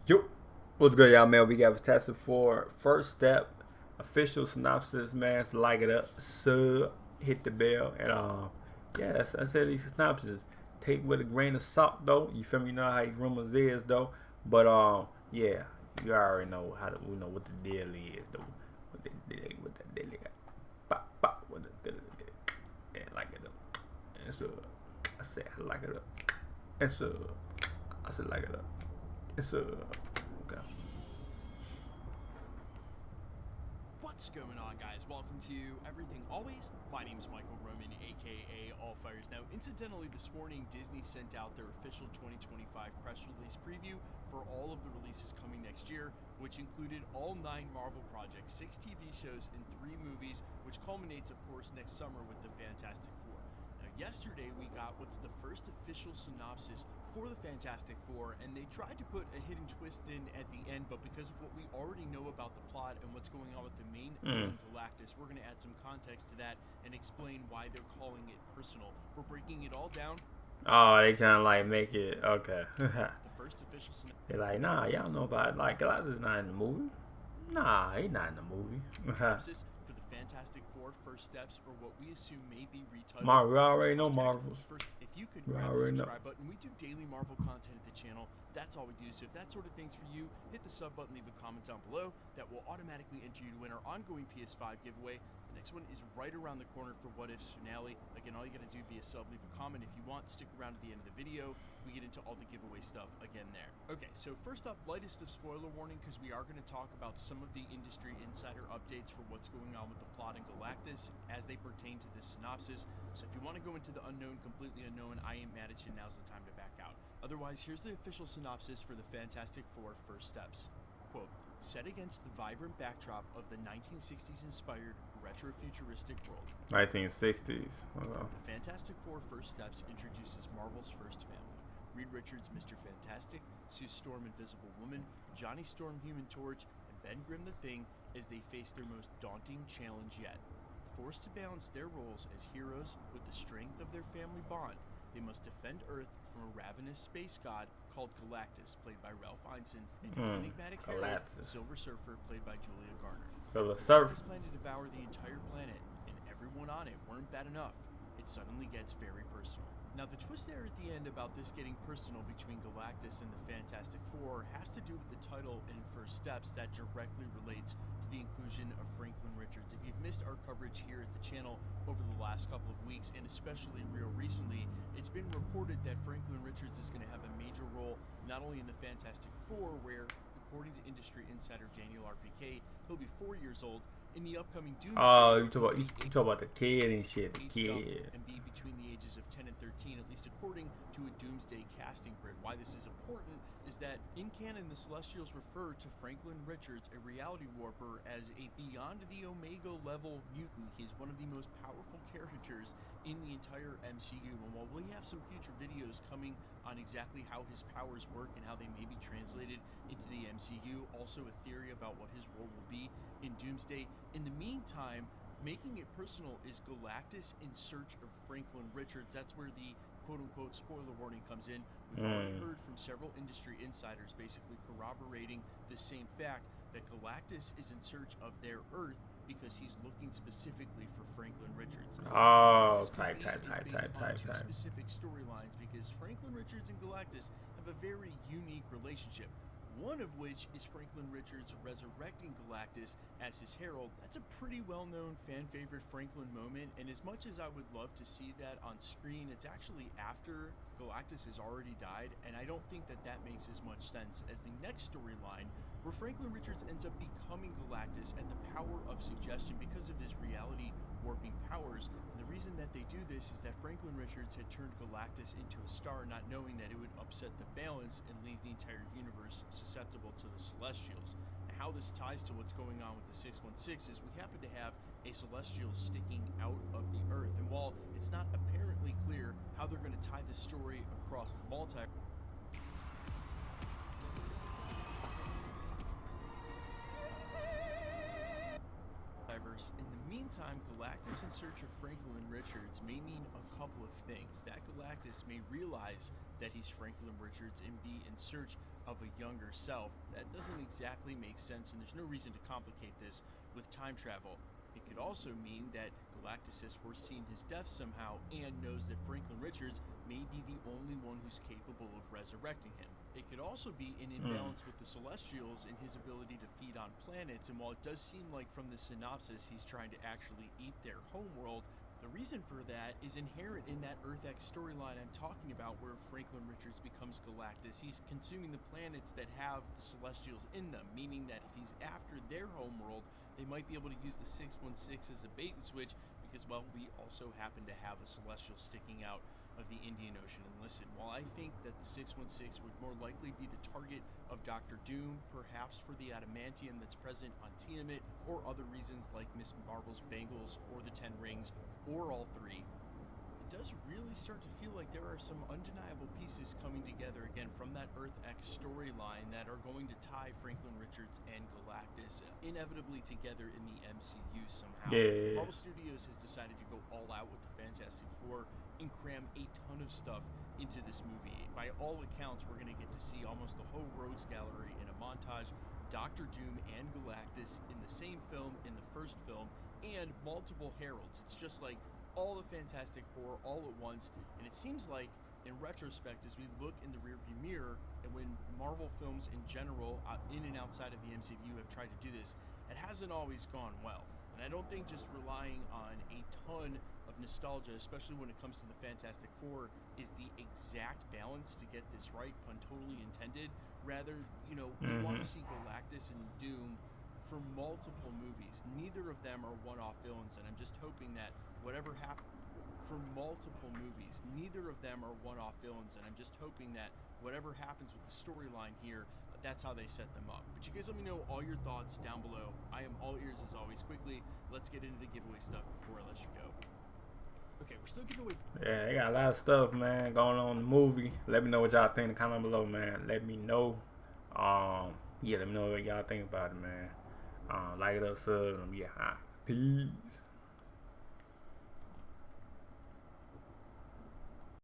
Yo, what's good, y'all, man? We got Fantastic Four First Step official synopsis, man. So like it up, sub, hit the bell, and yeah, that's it. These synopsis take with a grain of salt, though. You feel me? You know how these rumors is, though. But yeah, you already know how to. We know what the deal is, though. What the deal is? Pop, pop, what the deal is? Yeah, like it up. And so I said, I like it up. And so I said, like it up. It's okay. What's going on, guys? Welcome to Everything Always. My name is Michael Roman, aka Allfires. Now, incidentally, this morning Disney sent out their official 2025 press release preview for all of the releases coming next year, which included all 9 Marvel projects, 6 TV shows, and 3 movies, which culminates, of course, next summer with the Fantastic Four. Now, yesterday we got what's the first official synopsis for the Fantastic Four, and they tried to put a hidden twist in at the end, but because of what we already know about the plot and what's going on with the main Galactus, we're going to add some context to that and explain why they're calling it personal. We're breaking it all down. Oh, they trying to like make it okay. The first official synopsis. They're like, nah, y'all know about it. Like Galactus is not in the movie. Nah, he's not in the movie. For the Fantastic Four First Steps, or what we assume may be retitled. Marvel, we already know Marvels. First, if you could grab the subscribe button, we do daily Marvel content at the channel. That's all we do. So if that sort of thing's for you, hit the sub button, leave a comment down below. That will automatically enter you to win our ongoing PS5 giveaway. The next one is right around the corner for What If's finale. Again, all you gotta do be a sub, leave a comment if you want. Stick around at the end of the video. We get into all the giveaway stuff again there. Okay, so first up, lightest of spoiler warning, because we are going to talk about some of the industry insider updates for what's going on with the plot in Galactus as they pertain to this synopsis. So if you want to go into the unknown, completely unknown, I ain't mad at you. Now's the time to back out. Otherwise, here's the official synopsis for the Fantastic Four First Steps. Quote, set against the vibrant backdrop of the 1960s inspired retro-futuristic world. 1960s. The Fantastic Four First Steps introduces Marvel's first family. Reed Richards, Mr. Fantastic, Sue Storm, Invisible Woman, Johnny Storm, Human Torch, and Ben Grimm the Thing as they face their most daunting challenge yet. Forced to balance their roles as heroes with the strength of their family bond, they must defend Earth from a ravenous space god called Galactus, played by Ralph Ineson, and his enigmatic hero, Silver Surfer, played by Julia Garner. Silver Surfer. Galactus planned to devour the entire planet, and everyone on it weren't bad enough. It suddenly gets very personal. Now, the twist there at the end about this getting personal between Galactus and the Fantastic Four has to do with the title and First Steps that directly relates to the inclusion of Franklin Richards. If you've missed our coverage here at the channel over the last couple of weeks, and especially real recently, it's been reported that Franklin Richards is going to have a major role not only in the Fantastic Four, where, according to industry insider Daniel RPK, he'll be 4 years old, in the upcoming Doomsday. Oh, you talk about the kid and shit. The kid. And be between the ages of 10 and 13, at least according to a Doomsday casting grid. Why this is important is that in canon, the Celestials refer to Franklin Richards, a reality warper, as a beyond the Omega level mutant. He's one of the most powerful characters in the entire MCU. And while we have some future videos coming on exactly how his powers work and how they may be translated into the MCU, also a theory about what his role will be in Doomsday. In the meantime, making it personal is Galactus in search of Franklin Richards. That's where the quote-unquote spoiler warning comes in. We've already heard from several industry insiders basically corroborating the same fact that Galactus is in search of their Earth because he's looking specifically for Franklin Richards. Oh, type. Specific storylines, because Franklin Richards and Galactus have a very unique relationship. One of which is Franklin Richards resurrecting Galactus as his herald. That's a pretty well-known fan-favorite Franklin moment, and as much as I would love to see that on screen, it's actually after Galactus has already died, and I don't think that that makes as much sense as the next storyline, where Franklin Richards ends up becoming Galactus at the power of suggestion because of his reality warping powers. And the reason that they do this is that Franklin Richards had turned Galactus into a star, not knowing that it would upset the balance and leave the entire universe susceptible to the Celestials. And how this ties to what's going on with the 616 is we happen to have a Celestial sticking out of the Earth. And while it's not apparently clear how they're going to tie this story across the multiverse, in the meantime, Galactus in search of Franklin Richards may mean a couple of things. That Galactus may realize that he's Franklin Richards and be in search of a younger self. That doesn't exactly make sense, and there's no reason to complicate this with time travel. It could also mean that Galactus has foreseen his death somehow and knows that Franklin Richards may be the only one who's capable of resurrecting him. It could also be an imbalance with the Celestials in his ability to feed on planets, and while it does seem like from the synopsis he's trying to actually eat their homeworld, the reason for that is inherent in that Earth X storyline I'm talking about, where Franklin Richards becomes Galactus. He's consuming the planets that have the Celestials in them, meaning that if he's after their homeworld, they might be able to use the 616 as a bait and switch, because, well, we also happen to have a Celestial sticking out of the Indian Ocean. And listen, while I think that the 616 would more likely be the target of Dr. Doom, perhaps for the adamantium that's present on Tiamat, or other reasons like Miss Marvel's bangles, or the 10 rings, or all three, it does really start to feel like there are some undeniable pieces coming together again from that Earth X storyline that are going to tie Franklin Richards and Galactus inevitably together in the MCU somehow. Yeah. Marvel Studios has decided to go all out with the Fantastic Four and cram a ton of stuff into this movie. By all accounts, we're going to get to see almost the whole Rogues Gallery in a montage, Doctor Doom and Galactus in the same film, in the first film, and multiple heralds. It's just like all the Fantastic Four all at once, and it seems like, in retrospect, as we look in the rearview mirror, and when Marvel films in general, in and outside of the MCU, have tried to do this, it hasn't always gone well. And I don't think just relying on a ton of nostalgia, especially when it comes to the Fantastic Four, is the exact balance to get this right, pun totally intended. Rather, you know, we want to see Galactus and Doom for multiple movies. Neither of them are one-off villains, and I'm just hoping that whatever happens for multiple movies, neither of them are one-off villains, and I'm just hoping that whatever happens with the storyline here, that's how they set them up. But you guys let me know all your thoughts down below. I am all ears as always. Quickly, let's get into the giveaway stuff before I let you go. Okay, we're still giving away. Yeah, they got a lot of stuff, man, going on in the movie. Let me know what y'all think in the comment below, man. Let me know. Yeah, let me know what y'all think about it, man. Like it up, sub. Yeah, peace.